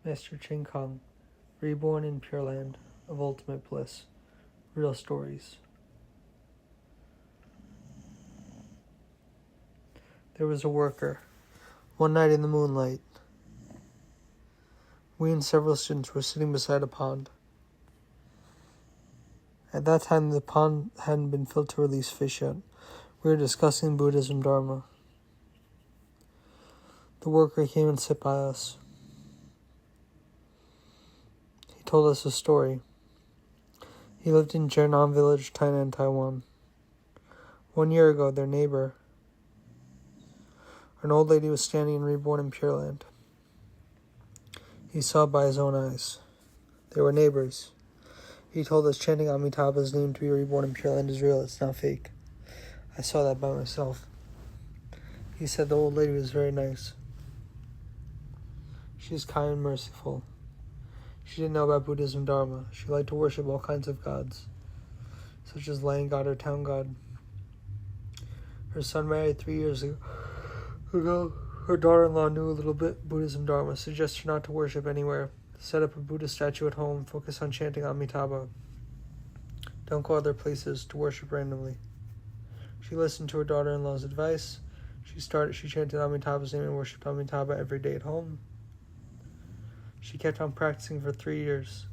Master Ching Kong, Reborn in Pure Land of Ultimate Bliss. Real stories. There was a worker. One night in the moonlight, we and several students were sitting beside a pond. At that time, the pond hadn't been filled to release fish yet. We were discussing Buddhism Dharma. The worker came and sat by us. He told us a story. He lived in Jianan Village, Tainan, Taiwan. 1 year ago, their neighbor, an old lady, was standing in Reborn in Pure Land. He saw by his own eyes. They were neighbors. He told us chanting Amitabha's name to be reborn in Pure Land is real, it's not fake. I saw that by myself. He said the old lady was very nice. She is kind and merciful. She didn't know about Buddhism Dharma. She liked to worship all kinds of gods, such as land god or town god. Her son married 3 years ago. Her daughter-in-law knew a little bit Buddhism Dharma, suggested her not to worship anywhere, set up a Buddha statue at home, focus on chanting Amitabha. Don't go other places to worship randomly. She listened to her daughter-in-law's advice. She chanted Amitabha's name and worshipped Amitabha every day at home. She kept on practicing for 3 years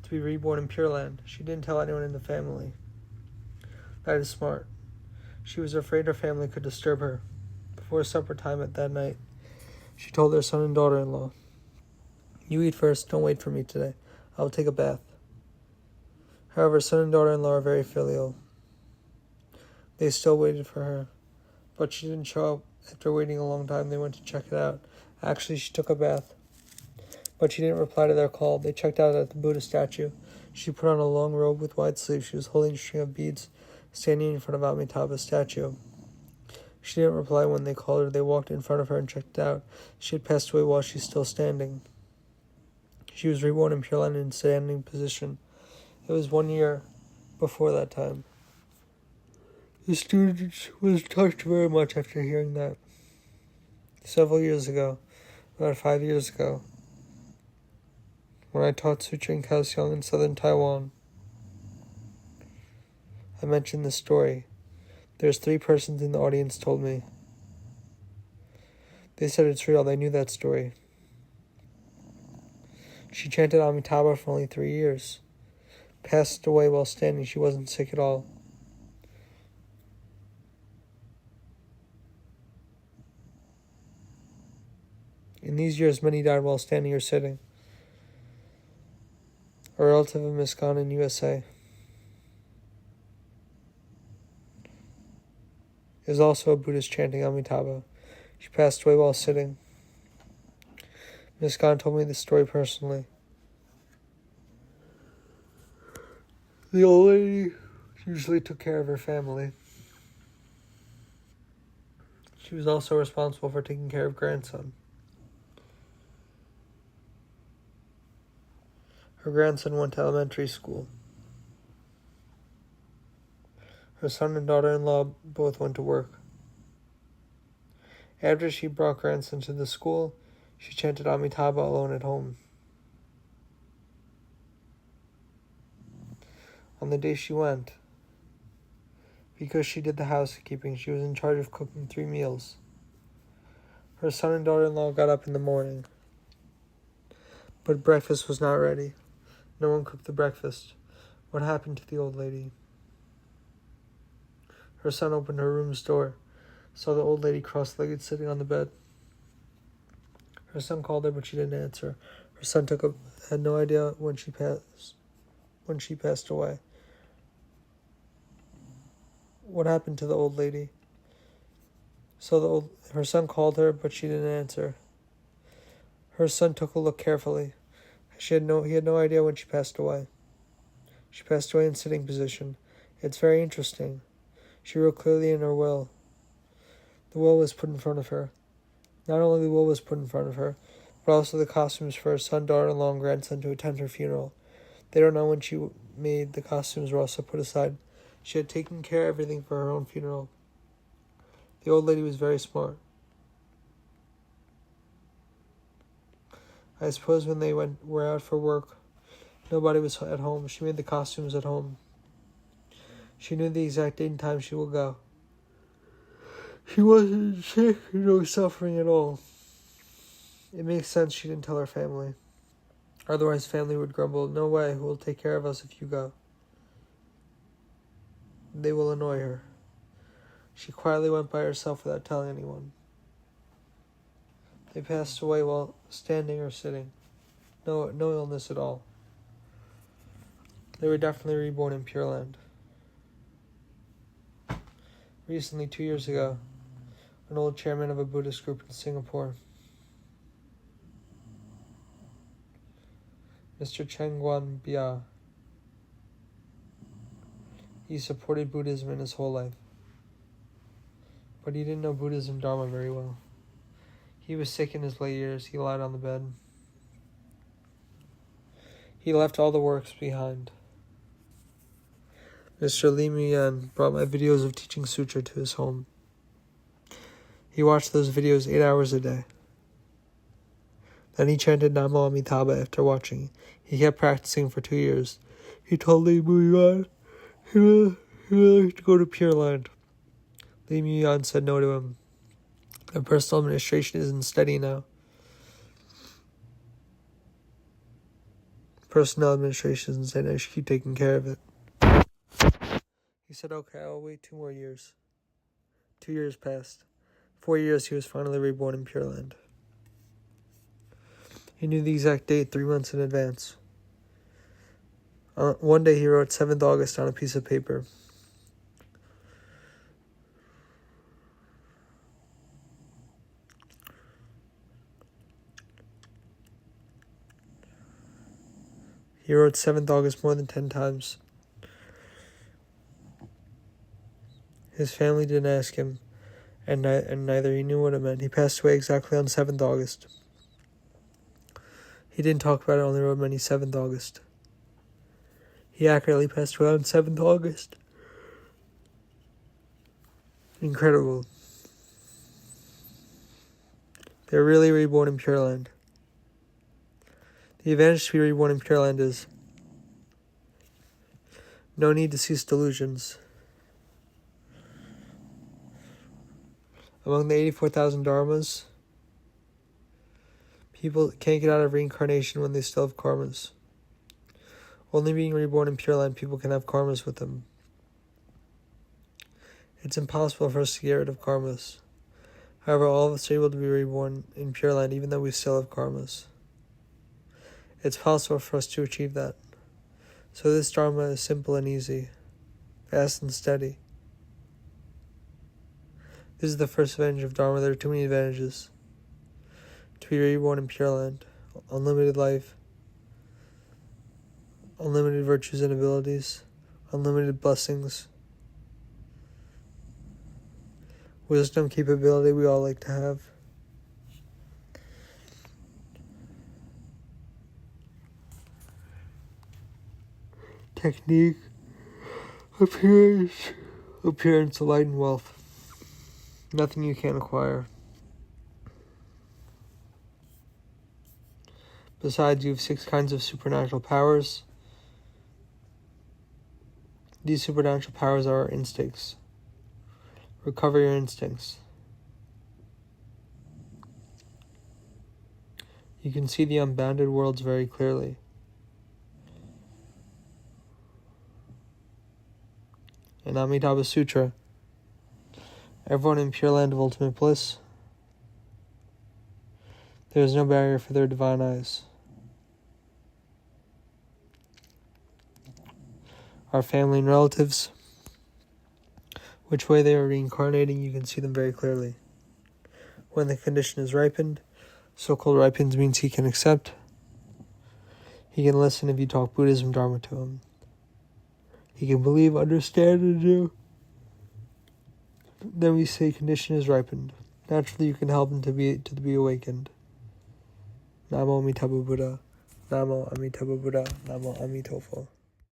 to be reborn in Pure Land. She didn't tell anyone in the family. That is smart. She was afraid her family could disturb her. Before supper time at that night, she told their son and daughter-in-law, "You eat first, don't wait for me today. I will take a bath." However, son and daughter-in-law are very filial. They still waited for her, but she didn't show up. After waiting a long time, they went to check it out. Actually, she took a bath, but she didn't reply to their call. They checked out at the Buddha statue. She put on a long robe with wide sleeves. She was holding a string of beads, standing in front of Amitabha's statue. She didn't reply when they called her. They walked in front of her and checked it out. She had passed away while she's still standing. She was reborn in Pure Land in standing position. It was 1 year before that time. The student was touched very much after hearing that. Several years ago, about 5 years ago, when I taught Sutra in Kaohsiung in southern Taiwan, I mentioned this story. There's 3 persons in the audience told me. They said it's real. They knew that story. She chanted Amitabha for only 3 years. Passed away while standing. She wasn't sick at all. In these years, many died while standing or sitting. A relative of Miss Khan in USA is also a Buddhist chanting Amitabha. She passed away while sitting. Miss Khan told me this story personally. The old lady usually took care of her family. She was also responsible for taking care of grandson. Her grandson went to elementary school. Her son and daughter-in-law both went to work. After she brought grandson to the school, she chanted Amitabha alone at home. On the day she went, because she did the housekeeping, she was in charge of cooking 3 meals. Her son and daughter-in-law got up in the morning, but breakfast was not ready. No one cooked the breakfast. What happened to the old lady? Her son opened her room's door, saw the old lady cross-legged sitting on the bed. Her son called her, but she didn't answer. Her son had no idea when she passed away. What happened to the old lady? Her son called her, but she didn't answer. Her son took a look carefully. He had no idea when she passed away. She passed away in sitting position. It's very interesting. She wrote clearly in her will. The will was put in front of her. Not only the will was put in front of her, but also the costumes for her son, daughter-in-law, and grandson to attend her funeral. They don't know when she made the costumes were also put aside. She had taken care of everything for her own funeral. The old lady was very smart. I suppose when they were out for work, nobody was at home. She made the costumes at home. She knew the exact date and time she will go. She wasn't sick, no suffering at all. It makes sense she didn't tell her family. Otherwise, family would grumble, "No way, who will take care of us if you go?" They will annoy her. She quietly went by herself without telling anyone. They passed away while standing or sitting. No illness at all. They were definitely reborn in Pure Land. Recently, 2 years ago, an old chairman of a Buddhist group in Singapore, Mr. Cheng Guan Bia, he supported Buddhism in his whole life. But he didn't know Buddhism Dharma very well. He was sick in his late years. He lied on the bed. He left all the works behind. Mr. Lee Muyan brought my videos of teaching sutra to his home. He watched those videos 8 hours a day. Then he chanted Namo Amitabha after watching. He kept practicing for 2 years. He told Lee Muyan he would like to go to Pure Land. Lee Muyan said no to him. The personal administration isn't steady now. Personnel administration isn't steady now. I should keep taking care of it. He said, "Okay, I'll wait 2 more years." 2 years passed. 4 years, he was finally reborn in Pure Land. He knew the exact date 3 months in advance. One day he wrote 7th August on a piece of paper. He wrote 7th August more than 10 times. His family didn't ask him, and neither he knew what it meant. He passed away exactly on 7th August. He didn't talk about it, only wrote many 7th August. He accurately passed away on 7th August. Incredible. They're really reborn in Pure Land. The advantage to be reborn in Pure Land is no need to cease delusions. Among the 84,000 dharmas, people can't get out of reincarnation when they still have karmas. Only being reborn in Pure Land, people can have karmas with them. It's impossible for us to get rid of karmas. However, all of us are able to be reborn in Pure Land, even though we still have karmas. It's possible for us to achieve that. So this Dharma is simple and easy, fast and steady. This is the first advantage of Dharma. There are too many advantages. To be reborn in Pure Land, unlimited life, unlimited virtues and abilities, unlimited blessings, wisdom, capability we all like to have. Technique, appearance, light, and wealth. Nothing you can't acquire. Besides, you have 6 kinds of supernatural powers. These supernatural powers are our instincts. Recover your instincts. You can see the unbounded worlds very clearly. In Amitabha Sutra, everyone in Pure Land of Ultimate Bliss, there is no barrier for their divine eyes. Our family and relatives, which way they are reincarnating, you can see them very clearly. When the condition is ripened, so-called ripened means he can accept. He can listen if you talk Buddhism Dharma to him. He can believe, understand, and do. Then we say condition is ripened. Naturally, you can help him to be awakened. Namo Amitabha Buddha. Namo Amitabha Buddha. Namo Amitofo.